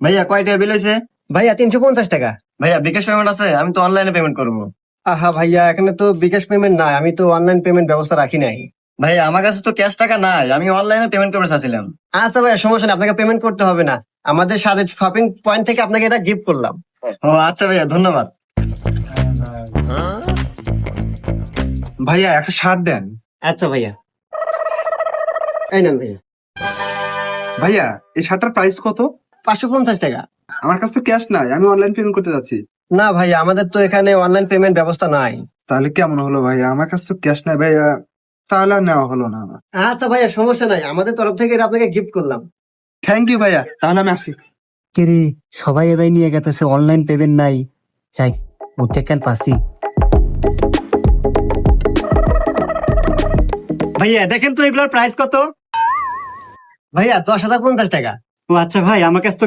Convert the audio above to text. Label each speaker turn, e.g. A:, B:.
A: ভাইয়া কয়টা বিল হয়েছে?
B: ভাইয়া 350 টাকা।
A: ভাইয়া বিকাশ পেমেন্ট আছে? আমি তো অনলাইনে পেমেন্ট করবো।
B: আহা ভাইয়া, এখানে তো বিকাশ পেমেন্ট নাই, আমি তো অনলাইন পেমেন্ট ব্যবস্থা রাখি নাই।
A: ভাইয়া আমার কাছে তো ক্যাশ টাকা নাই, আমি অনলাইনে পেমেন্ট করতে চাচ্ছিলাম।
B: আচ্ছা ভাইয়া, সমস্যা নেই, আপনাকে পেমেন্ট করতে হবে না। আমাদের সাথে শপিং পয়েন্ট থেকে আপনাকে এটা গিফট করলাম।
A: ও আচ্ছা ভাইয়া, ধন্যবাদ।
C: ভাইয়া একটা শার্ট দেন।
B: আচ্ছা ভাইয়া, এই নেন ভাইয়া।
C: ভাইয়া এই শার্টটার প্রাইস কত?
B: 550 টাকা।
C: আমার কাছে তো ক্যাশ নাই, আমি অনলাইন পেমেন্ট করতে যাচ্ছি।
B: না ভাইয়া, আমাদের তো এখানে অনলাইন পেমেন্ট ব্যবস্থা নাই।
C: তাহলে কেমন হলো ভাইয়া? আমার কাছে তো ক্যাশ নাই ভাইয়া, তাহলে আর নেওয়া হলো না।
B: আচ্ছা ভাইয়া, সমস্যা নাই, আমাদের তরফ থেকে এটা আপনাকে গিফট করলাম।
C: থ্যাংক ইউ ভাইয়া, তাহলে আমি আসি।
D: কেরে সবাই এবার নিয়ে গেতেছে, অনলাইন পেমেন্ট নাই। চাই মুখে কেন পাসি।
E: ভাইয়া দেখেন তো এগুলোর প্রাইস কত?
B: ভাইয়া 10,050 টাকা।
E: ও আচ্ছা ভাই, আমার কাছে তো